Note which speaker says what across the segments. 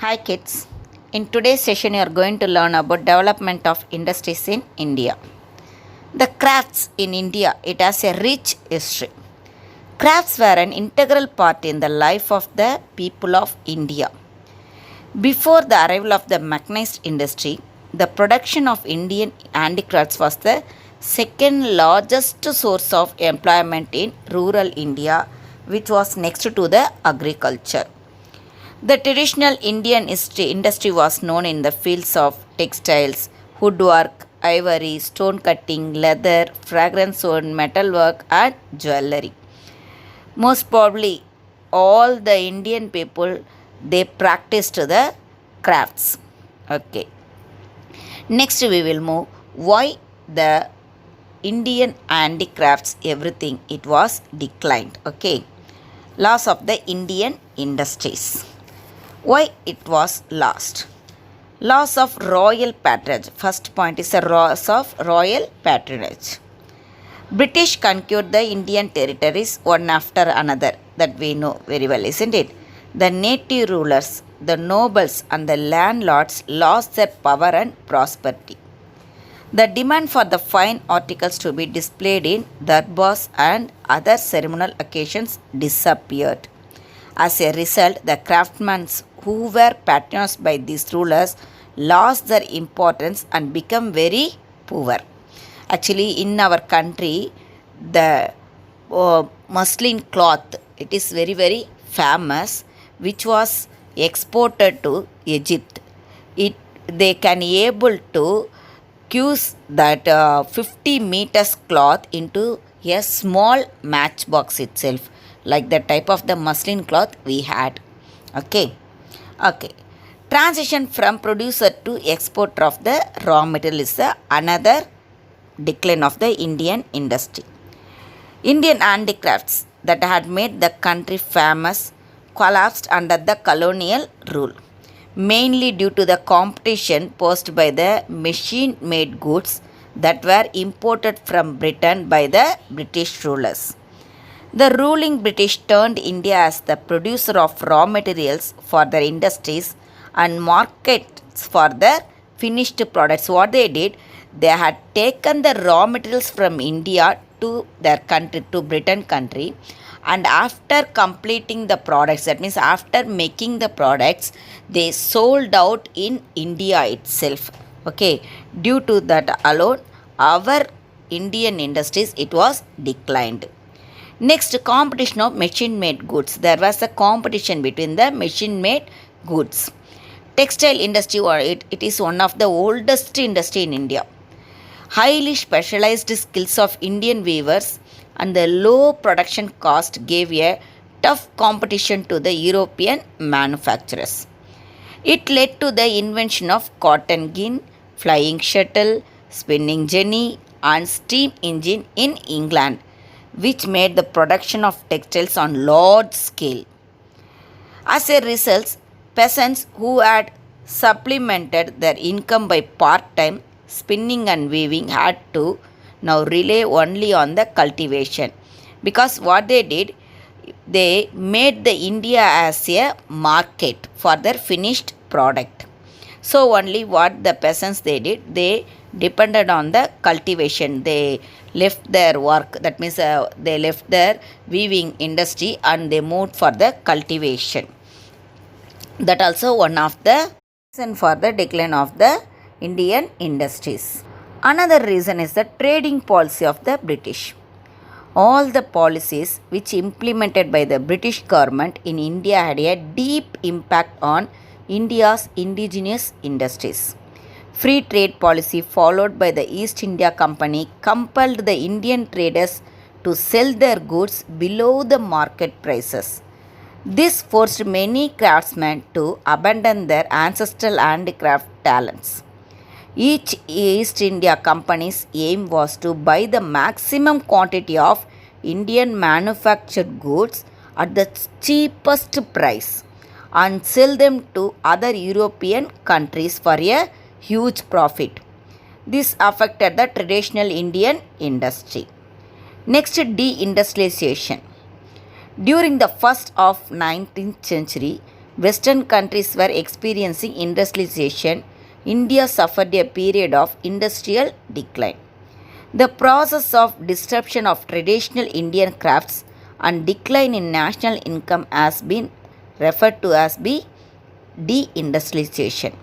Speaker 1: Hi kids. In today's session you are going to learn about development of industries in India. The crafts in India, it has a rich history. Crafts were an integral part in the life of the people of India. Before the arrival of the mechanized industry, the production of Indian handicrafts was the second largest source of employment in rural India, which was next to the agriculture. The traditional Indian industry was known in the fields of textiles, woodwork, ivory, stone cutting, leather, fragrance wood, metalwork, and jewelry. Most probably, all the Indian people they practiced the crafts. Okay. Next, we will move why the Indian handicrafts everything it was declined. Okay. Loss of the Indian industries. Why it was lost? Loss of royal patronage. First point is a loss of royal patronage. British conquered the Indian territories one after another. That we know very well, isn't it? The native rulers, the nobles and the landlords lost their power and prosperity. The demand for the fine articles to be displayed in darbars and other ceremonial occasions disappeared. As a result, the craftsmen who were patronized by these rulers lost their importance and became very poor. Actually, in our country, the muslin cloth it is very famous, which was exported to Egypt. They can able to use that 50 meters cloth into a small matchbox itself, like the type of the muslin cloth we had. Okay. Transition from producer to exporter of the raw material is another decline of the Indian industry. Indian handicrafts that had made the country famous collapsed under the colonial rule, mainly due to the competition posed by the machine-made goods that were imported from Britain by the British rulers. The ruling British turned India as the producer of raw materials for their industries and markets for their finished products. What they did, they had taken the raw materials from India to their country, to Britain country, and after completing the products, that means after making the products, they sold out in India itself. Okay, due to that alone, our Indian industries it was declined. Next, competition of machine-made goods. There was a competition between the machine-made goods. Textile industry, it is one of the oldest industry in India. Highly specialized skills of Indian weavers and the low production cost gave a tough competition to the European manufacturers. It led to the invention of cotton gin, flying shuttle, spinning jenny, and steam engine in England, which made the production of textiles on large scale. As a result, peasants who had supplemented their income by part-time spinning and weaving had to now rely only on the cultivation, because what they did, they made the India as a market for their finished product. So only what the peasants they did, they depended on the cultivation. They left their work, that means they left their weaving industry and they moved for the cultivation. That also one of the reason for the decline of the Indian industries. Another reason is the trading policy of the British. All the policies which implemented by the British government in India had a deep impact on India's indigenous industries. Free trade policy followed by the East India Company compelled the Indian traders to sell their goods below the market prices. This forced many craftsmen to abandon their ancestral handicraft talents. Each East India Company's aim was to buy the maximum quantity of Indian manufactured goods at the cheapest price and sell them to other European countries for a huge profit. This affected the traditional Indian industry. Next, deindustrialization. During the first of 19th century, Western countries were experiencing industrialization. India suffered a period of industrial decline. The process of disruption of traditional Indian crafts and decline in national income has been referred to as deindustrialization.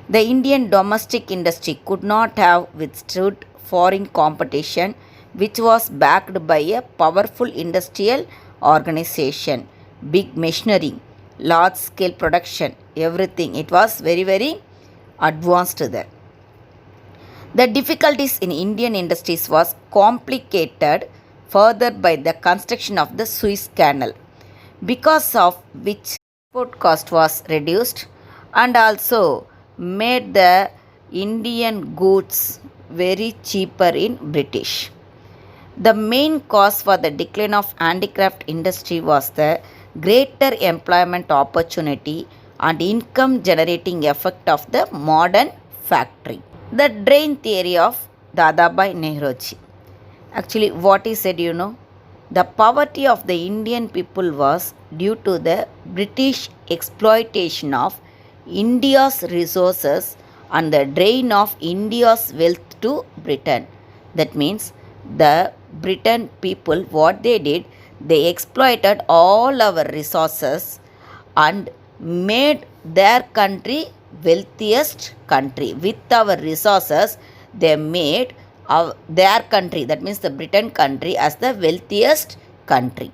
Speaker 1: The Indian domestic industry could not have withstood foreign competition, which was backed by a powerful industrial organization, big machinery, large scale production, everything. It was very, very advanced there. The difficulties in Indian industries was complicated further by the construction of the Suez Canal, because of which export cost was reduced and also made the Indian goods very cheaper in British. The main cause for the decline of handicraft industry was the greater employment opportunity and income generating effect of the modern factory. The drain theory of Dadabhai Nehruji. Actually, what he said, the poverty of the Indian people was due to the British exploitation of India's resources and the drain of India's wealth to Britain. That means the Britain people, what they did, they exploited all our resources and made their country wealthiest country. With our resources, they made their country, that means the Britain country, as the wealthiest country.